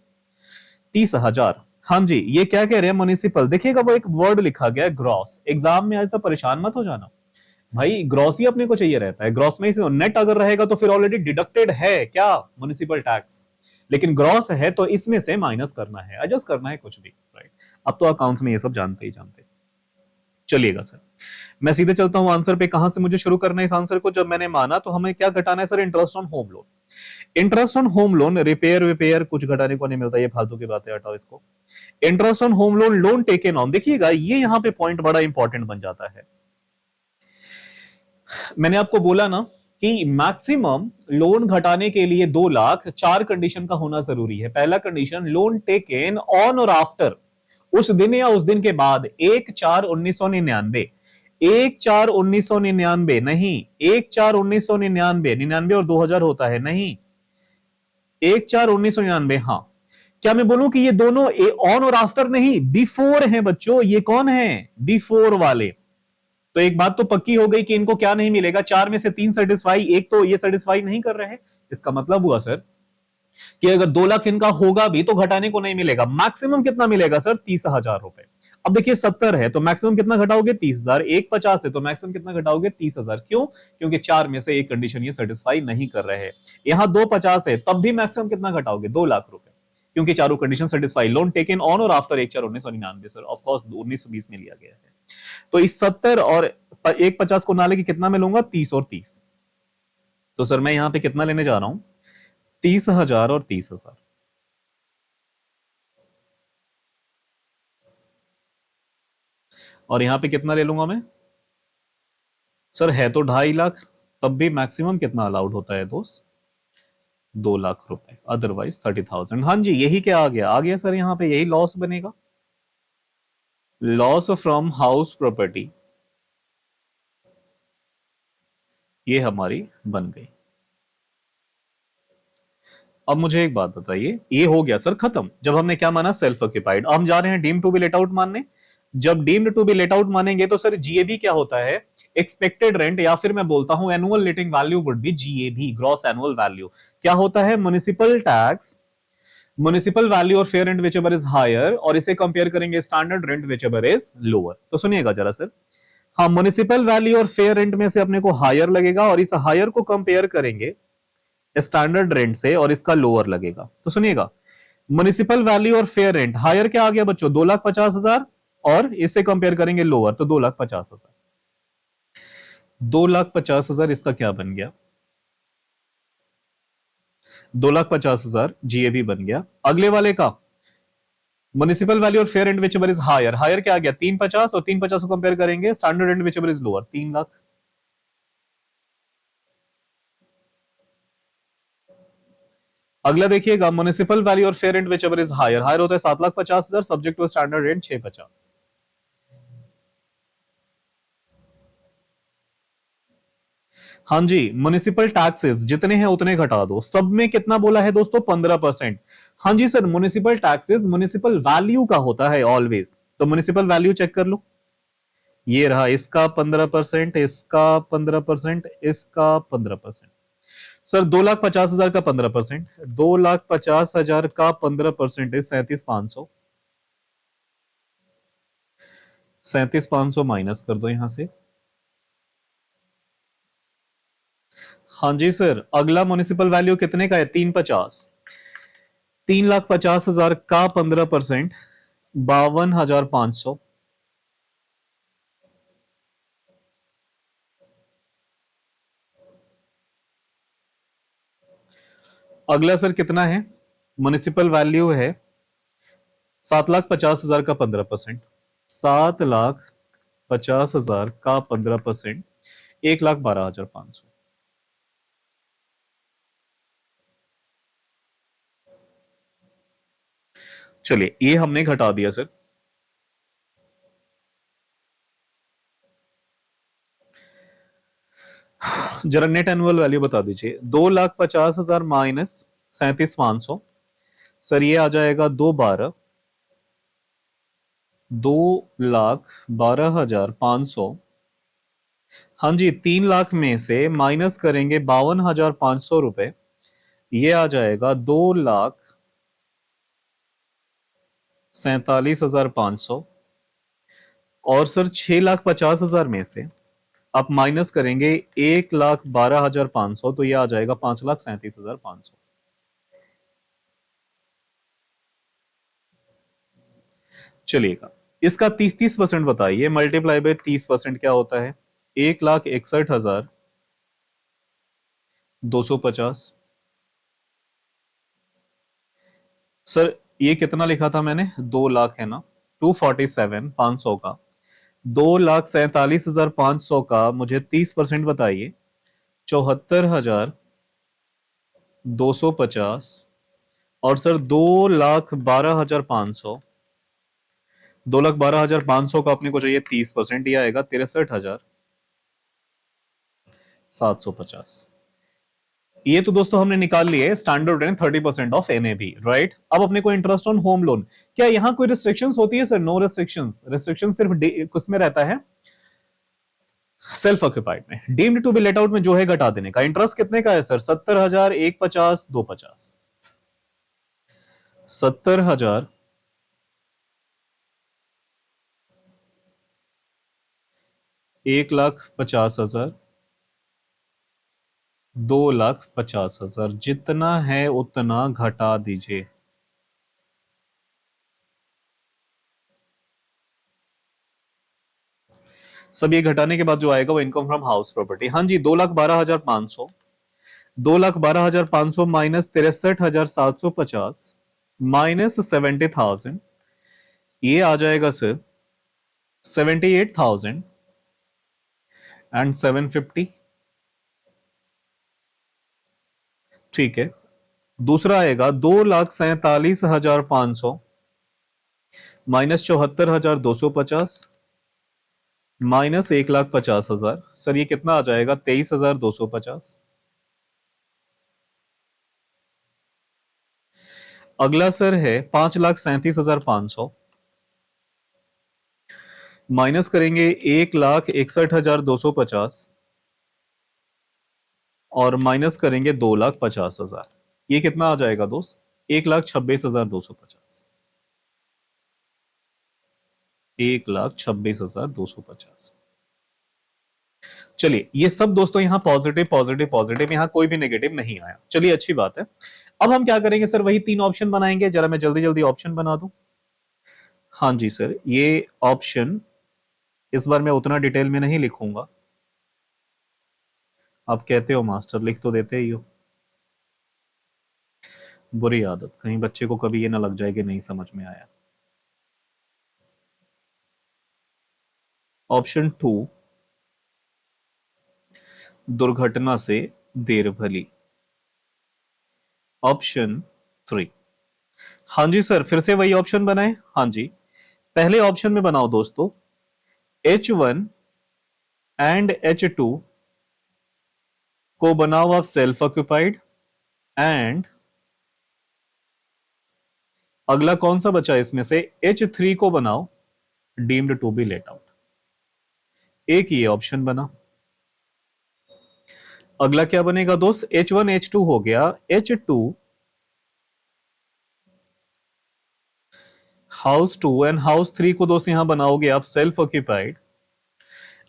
30,000। हाँ जी, ये क्या कह रहे हैं म्युनिसिपल, देखिएगा वो एक वर्ड लिखा गया ग्रॉस, एग्जाम में आज तक परेशान मत हो जाना भाई, ग्रॉस ही अपने को चाहिए रहता है, ग्रॉस में ही नेट अगर रहेगा तो फिर ऑलरेडी डिडक्टेड है क्या, म्युनिसिपल टैक्स, लेकिन ग्रॉस है तो इसमें से माइनस करना है, एडजस्ट करना है कुछ भी। राइट, अब तो अकाउंट्स में ये सब जानते ही जानते। चलिएगा सर, मैं सीधे चलता हूं आंसर पे, कहां से मुझे शुरू करना है इस आंसर को, जब मैंने माना तो हमें क्या घटाना है sir, interest on home loan. Interest on home loan, repair विपेयर कुछ घटाने को नहीं मिलता, ये फालतू की बातें, हटाओ इसको। Interest on home loan, loan taken on, देखिएगा ये यहां पे पॉइंट बड़ा इंपॉर्टेंट बन जाता है। मैंने आपको बोला ना कि मैक्सिमम लोन घटाने के लिए 2 लाख 4 कंडीशन का होना जरूरी है। पहला कंडीशन, लोन टेकन ऑन और आफ्टर, उस दिन या उस दिन के बाद 1/4/1999, 1/4/1999 नहीं, 1/4/1999, 99 और 2000 होता है नहीं, 1/4/1999। हाँ, क्या मैं बोलूं कि ये दोनों ऑन और आफ्टर नहीं, बिफोर हैं बच्चों। ये कौन है? बिफोर वाले। तो एक बात तो पक्की हो गई कि इनको क्या नहीं मिलेगा, 4 में से 3 सेटिस्फाई, एक तो ये सेटिस्फाई नहीं कर रहे हैं। इसका मतलब हुआ सर कि अगर 2 लाख इनका होगा भी तो घटाने को नहीं मिलेगा। मैक्सिमम कितना मिलेगा सर? 30,000 रुपए। अब देखिए 70 है तो मैक्सिमम कितना घटाओगे? 30,000। एक 50 है तो मैक्सिमम कितना घटाओगे? 30,000। क्यों? क्योंकि 4 में से 1 कंडीशन ये सेटिस्फाई नहीं कर रहे हैं। यहां 250 है तब भी मैक्सिमम कितना घटाओगे? 2 लाख रुपए, क्योंकि चारों condition satisfy. Loan taken on और आफ्टर 1/4/1999 सर, ऑफकोर्स 1920 में लिया गया है। तो इस 70 और 150 को ना लेके कितना में लूंगा? 30 और 30। तो सर मैं यहां पे कितना लेने जा रहा हूं? 30,000 और 30,000। और यहां पे कितना ले लूंगा मैं? सर है तो 2.5 लाख, तब भी मैक्सिमम कितना अलाउड होता है दोस्त? 2 लाख रुपए, अदरवाइज 30,000। हाँ जी, यही क्या आ गया? आ गया सर, यहां पे यही लॉस बनेगा, लॉस फ्रॉम हाउस प्रॉपर्टी। ये हमारी बन गई। अब मुझे एक बात बताइए, ये हो गया सर खत्म। जब हमने क्या माना? Self occupied. हम जा रहे हैं deem to be let out मानने। जब deemed to be let out मानेंगे तो सर जीएबी क्या होता है? एक्सपेक्टेड रेंट, या फिर मैं बोलता हूं annual letting value would be GAV, gross annual value. क्या होता है? म्युनिसिपल टैक्स, म्युनिसिपल वैल्यू और fair rent whichever is higher, और इसे कंपेयर करेंगे standard rent whichever is lower. तो सुनिएगा जरा सर, हाँ, म्युनिसिपल वैल्यू और फेयर रेंट में से अपने को हायर लगेगा, और इस हायर को कंपेयर करेंगे स्टैंडर्ड रेंट से, और इसका लोअर लगेगा। तो सुनिएगा, म्युनिसिपल वैल्यू और फेयर रेंट, हायर क्या आ गया बच्चों? 2,50,000, और इससे कंपेयर करेंगे लोअर, तो 2,50,000। 2,50,000 इसका क्या बन गया? 2,50,000 जीएबी बन गया। अगले वाले का म्युनिसिपल वैल्यू और fair rent whichever is higher, higher क्या आ गया? 350, और 350 को कंपेयर करेंगे standard rent whichever is lower, 3 lakh. अगला देखिएगा, म्युनिसिपल वैल्यू और fair rent whichever is higher, higher होता है 7,50,000, सब्जेक्ट टू स्टैंडर्ड रेंट 650। हाँ जी, म्युनिसिपल टैक्सेस जितने हैं उतने घटा दो। सब में कितना बोला है दोस्तों? 15%। हाँ जी sir, municipal taxes municipal value का होता है ऑलवेज, तो म्युनिसिपल वैल्यू चेक कर लो। ये रहा, इसका 15%, इसका 15%, इसका 15%। सर 2,50,000 का 15%, 2,50,000 का 15% है 37,500। 37,500 माइनस कर दो यहां से। हाँ जी सर, अगला म्युनिसिपल वैल्यू कितने का है? 350। 3,50,000 का 15%, 52,500। अगला सर कितना है? म्युनिसिपल वैल्यू है 7,50,000 का 15%, 7,50,000 का 15%, 1,12,500। चलिए ये हमने घटा दिया सर। जरा नेट एनुअल वैल्यू बता दीजिए। 2,50,000 माइनस 37,500, सर ये आ जाएगा 2,12,500। हाँ जी, 3 लाख में से माइनस करेंगे 52,500 रुपए, ये आ जाएगा 2,47,500। और सर 6,50,000 में से आप माइनस करेंगे 1,12,500, तो ये आ जाएगा 5,37,500। चलिएगा, इसका 30-30% बताइए, मल्टीप्लाई बाय 30% क्या होता है? 1,61,250। सर ये कितना लिखा था मैंने? 2 लाख है ना, 247,500 का, 2,47,500 का मुझे 30% बताइए, 74,250 और सर 2,12,500। 2,12,500 का अपने को चाहिए 30%, ये आएगा 63,750। ये तो दोस्तों हमने निकाल लिया है standard rate 30% of NAB, right. अब अपने को इंटरेस्ट ऑन होम लोन, क्या यहाँ कोई रिस्ट्रिक्शंस होती है सर? No restrictions. रिस्ट्रिक्शन सिर्फ किस में रहता है? सेल्फ ऑक्यूपाइड में। Deemed to be let out में जो है घटा देने का। इंटरेस्ट कितने का है सर? 70,000, 150, 250। 70,000, 1,50,000, 2,50,000। जितना है उतना घटा दीजिए। सब ये घटाने के बाद जो आएगा वो इनकम फ्रॉम हाउस प्रॉपर्टी। हाँ जी, 2,12,500। 2,12,500 माइनस 63,750 माइनस 70,000, ये आ जाएगा सर 78,750। ठीक है। दूसरा आएगा 2,47,500 माइनस 74,250 माइनस 1,50,000। सर ये कितना आ जाएगा? 23,250। अगला सर है 5,37,500 माइनस करेंगे 1,61,250 और माइनस करेंगे 2,50,000। ये कितना आ जाएगा दोस्त? 1,26,250। 1,26,250। चलिए, ये सब दोस्तों यहां पॉजिटिव पॉजिटिव पॉजिटिव, यहां कोई भी नेगेटिव नहीं आया। चलिए, अच्छी बात है। अब हम क्या करेंगे सर? वही 3 ऑप्शन बनाएंगे। जरा मैं जल्दी जल्दी ऑप्शन बना दूं। हाँ जी सर, ये ऑप्शन इस बार मैं उतना डिटेल में नहीं लिखूंगा। आप कहते हो मास्टर, लिख तो देते ही हो। बुरी आदत, कहीं बच्चे को कभी ये ना लग जाए कि नहीं समझ में आया। ऑप्शन 2, दुर्घटना से देर भली। ऑप्शन 3। हाँ जी सर, फिर से वही ऑप्शन बनाए। हाँ जी, पहले ऑप्शन में बनाओ दोस्तों, H1 एंड H2 को बनाओ आप सेल्फ ऑक्यूपाइड, एंड अगला कौन सा बचा इसमें से? H3 को बनाओ deemed to be let out. एक ये ऑप्शन बना। अगला क्या बनेगा दोस्त? H1 H2 हो गया। H2 हाउस 2 एंड हाउस 3 को दोस्त यहां बनाओगे आप सेल्फ ऑक्यूपाइड,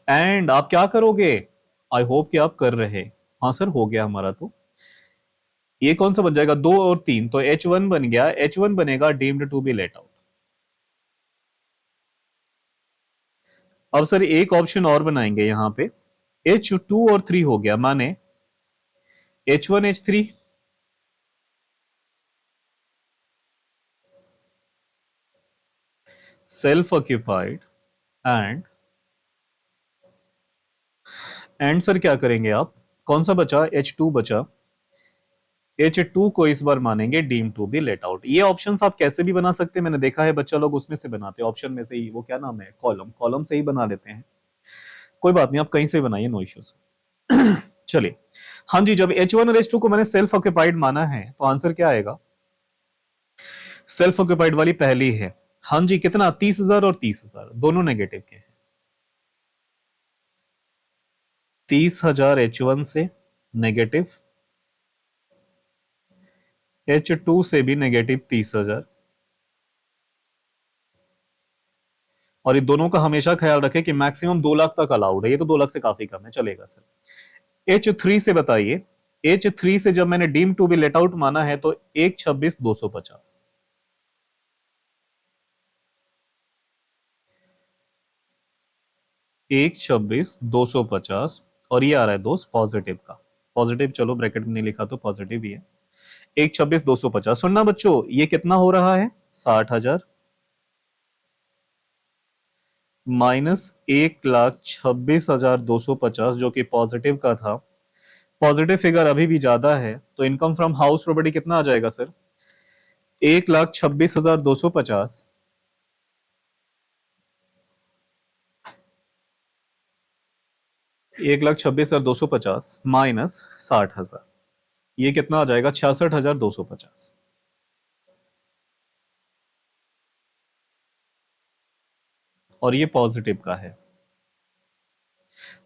एंड आप क्या करोगे? आई होप कि आप कर रहे। हाँ सर, हो गया हमारा। तो ये कौन सा बन जाएगा? 2 और 3, तो H1 बन गया। H1 बनेगा deemed to be let out. अब सर एक ऑप्शन और बनाएंगे यहां पे। H2 और 3 हो गया, माने H1 H3 self occupied, and sir क्या करेंगे आप? कौन सा बचा? H2 बचा। H2 को इस बार मानेंगे deem to be let out. ये ऑप्शंस आप कैसे भी बना सकते हैं, मैंने देखा है बच्चा लोग उसमें से बनाते हैं, ऑप्शन में से ही। वो क्या नाम है? कॉलम, कॉलम से ही बना लेते हैं। कोई बात नहीं, आप कहीं से बनाइए, नो इश्यूज। चलिए, हाँ जी, जब H1 और H2 को मैंने सेल्फ ऑक्यूपाइड माना है तो आंसर क्या आएगा? सेल्फ ऑक्यूपाइड वाली पहली है। हाँ जी, कितना? 30,000 और 30,000 दोनों नेगेटिव के हैं। 30,000 H1 से नेगेटिव, H2 से भी नेगेटिव 30,000। और ये दोनों का हमेशा ख्याल रखें कि मैक्सिमम 2 लाख तक अलाउड है। ये तो 2 लाख से काफी कम है, चलेगा सर। H3 से बताइए। H3 से जब मैंने deem to be let out माना है तो 1,26,250। 1,26,250, और ये आ रहा है दोस्त पॉजिटिव का। पॉजिटिव, चलो ब्रैकेट में नहीं लिखा तो पॉजिटिव ही है। 1,26,250। सुनना बच्चों, ये कितना हो रहा है? 60,000 माइनस 1,26,250 जो कि पॉजिटिव का था, पॉजिटिव फिगर अभी भी ज्यादा है, तो इनकम फ्रॉम हाउस प्रॉपर्टी कितना आ जाएगा सर? 1,26,250, 1,26,250 माइनस 60,000, ये कितना आ जाएगा? 66,250। और ये पॉजिटिव का है।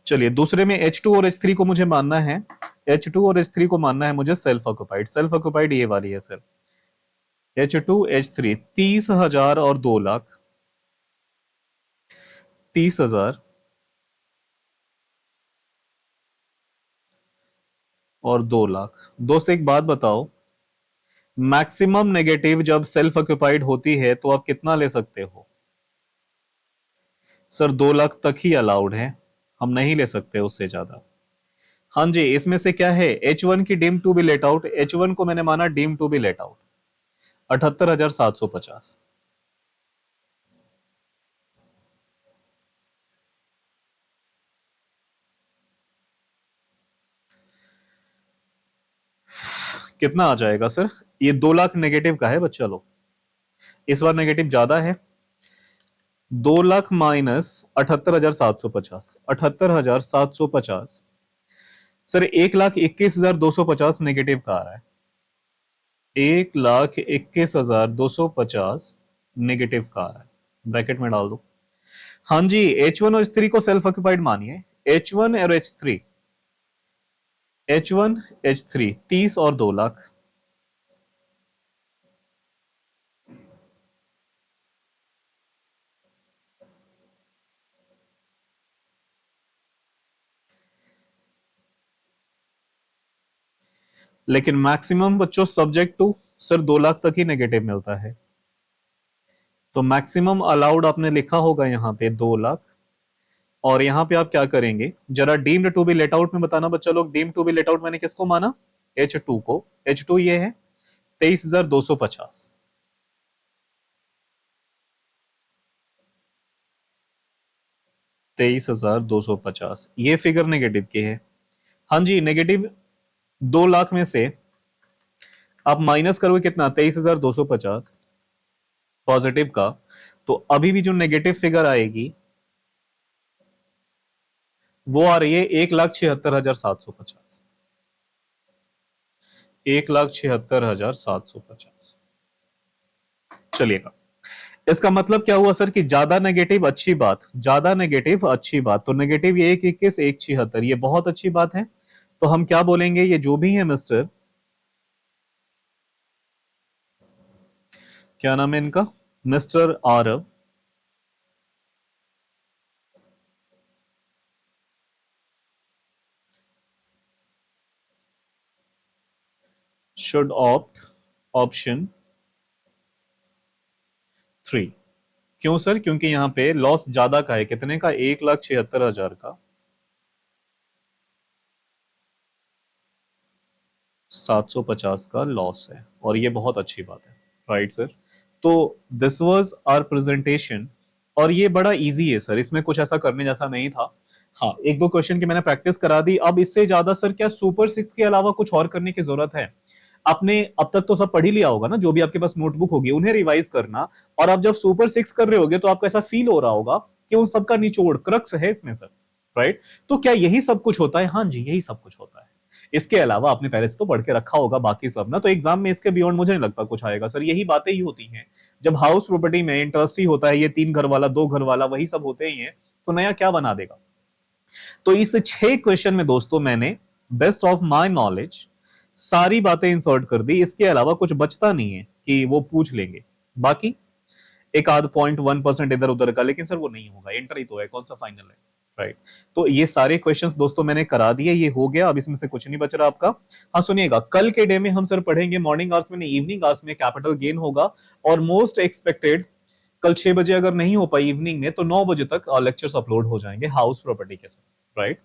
चलिए दूसरे में H2 और H3 को मुझे मानना है, H2 और H3 को मानना है मुझे सेल्फ ऑक्युपाइड। सेल्फ ऑक्युपाइड ये वाली है सर, H2 H3, 30,000 और 2 लाख, 30,000 और 2 लाख। दो से एक बात बताओ, मैक्सिमम नेगेटिव जब सेल्फ ऑक्युपाइड होती है तो आप कितना ले सकते हो? सर 2 लाख तक ही अलाउड है, हम नहीं ले सकते उससे ज्यादा। हाँ जी, इसमें से क्या है, H1 की deem to be let out, H1 को मैंने माना deem to be let out, 78,750। कितना आ जाएगा सर? ये 2 लाख नेगेटिव का है बच्चा लोग, इस बार नेगेटिव ज्यादा है। 2 लाख माइनस 78,750, 78,750। सर 1,21,250 नेगेटिव का आ रहा है, 1,21,250 नेगेटिव का आ रहा है, ब्रैकेट में डाल दो। हाँ जी, H1 और H3 को सेल्फ ऑक्युपाइड मानिए, H1 और H3, H1 H3, 30 और 2 लाख। लेकिन मैक्सिमम बच्चों सब्जेक्ट टू, सर 2 लाख तक ही नेगेटिव मिलता है, तो मैक्सिमम अलाउड आपने लिखा होगा यहाँ पे 2 लाख। और यहाँ पे आप क्या करेंगे, जरा deemed to be let out में बताना बच्चा लोग, deemed to be let out मैंने किसको माना? H2 को। H2 ये है 23,250, 23,250, ये फिगर नेगेटिव की है। हाँ जी, नेगेटिव 2 लाख में से आप माइनस करोगे कितना, 23,250 पॉजिटिव का, तो अभी भी जो नेगेटिव फिगर आएगी वो आ रही है 1,76,750, 1,76,750। चलिएगा, इसका मतलब क्या हुआ सर कि ज्यादा नेगेटिव अच्छी बात, ज्यादा नेगेटिव अच्छी बात, तो नेगेटिव ये 1,21, 1,76, ये बहुत अच्छी बात है। तो हम क्या बोलेंगे, ये जो भी है मिस्टर, क्या नाम है इनका, mister Aarav, should opt option 3। क्यों सर? क्योंकि यहां पे लॉस ज्यादा का है, कितने का, 1,76,000 का, 750 का लॉस है, और ये बहुत अच्छी बात है। राइट सर, तो दिस वाज आवर प्रेजेंटेशन, और ये बड़ा इजी है सर, इसमें कुछ ऐसा करने जैसा नहीं था। हाँ, एक दो क्वेश्चन की मैंने प्रैक्टिस करा दी, अब इससे ज्यादा सर क्या सुपर 6 के अलावा कुछ और करने की जरूरत है? आपने अब तक तो सब पढ़ ही लिया होगा ना, जो भी आपके पास नोटबुक होगी उन्हें रिवाइज करना, और आप जब सुपर 6 कर रहे होगे तो आपको ऐसा फील हो रहा होगा कि उन सबका निचोड़ क्रक्स है इसमें सर। राइट, तो क्या यही सब कुछ होता है? हाँ जी, यही सब कुछ होता है। इसके अलावा आपने पहले से तो पढ़ के रखा होगा बाकी सब ना, तो एग्जाम में इसके बियॉन्ड मुझे नहीं लगता कुछ आएगा सर, यही बातें ही होती हैं। जब हाउस प्रॉपर्टी में इंटरेस्ट ही होता है, ये 3 घर वाला 2 घर वाला वही सब होते ही हैं, तो नया क्या बना देगा? तो इस 6 क्वेश्चन में दोस्तों मैंने बेस्ट ऑफ माय नॉलेज सारी बातें इंसर्ट कर दी, इसके अलावा कुछ बचता नहीं है कि वो पूछ लेंगे। बाकी एक आध 0.1% इधर उधर का, लेकिन सर वो नहीं होगा, इंटर ही तो है, कौन सा फाइनल है। राइट, तो ये सारे क्वेश्चंस दोस्तों मैंने करा दिए, ये हो गया, अब इसमें से कुछ नहीं बच रहा आपका। हाँ सुनिएगा, कल के डे में हम सर पढ़ेंगे मॉर्निंग आवर्स में नहीं, इवनिंग आवर्स में कैपिटल गेन होगा, और मोस्ट एक्सपेक्टेड कल 6 बजे अगर नहीं हो पाई इवनिंग में, तो 9 बजे तक लेक्चर्स अपलोड हो जाएंगे हाउस प्रॉपर्टी के साथ। राइट,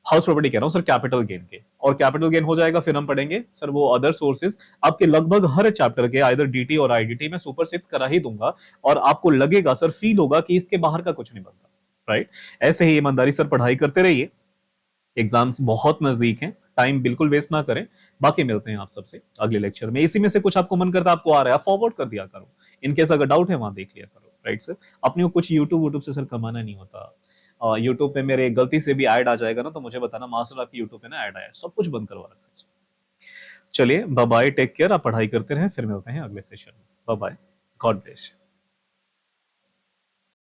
हाउस प्रॉपर्टी कह रहा हूं सर, कैपिटल गेन के, और कैपिटल गेन हो जाएगा फिर हम पढ़ेंगे सर वो अदर सोर्सेज। आपके लगभग हर चैप्टर के आइदर डीटी और आईडीटी में सुपर 6 करा ही दूंगा, और आपको लगेगा सर, फील होगा कि इसके बाहर का कुछ नहीं बनता। राइट, ऐसे ही ईमानदारी सर पढ़ाई करते रहिए, एग्जाम्स बहुत नजदीक हैं, टाइम बिल्कुल वेस्ट ना करें। बाकी मिलते हैं आप सबसे अगले लेक्चर में। इसी में से कुछ आपको मन करता है, आपको आ रहा है, आप फॉरवर्ड कर दिया करो। इनकेस अगर डाउट है वहां देख लिया करो, राइट सर। अपने को कुछ यूट्यूब वूट्यूब से सर कमाना नहीं होता। यूट्यूब पे मेरे गलती से भी ऐड आ जाएगा ना, तो मुझे बताना मास्टर आपकी यूट्यूब पे ना ऐड आया, सब कुछ बंद करवा रखा है। चलिए बाय बाय, टेक केयर, आप पढ़ाई करते रहें, फिर मिलते हैं अगले सेशन में। Bye bye, God bless.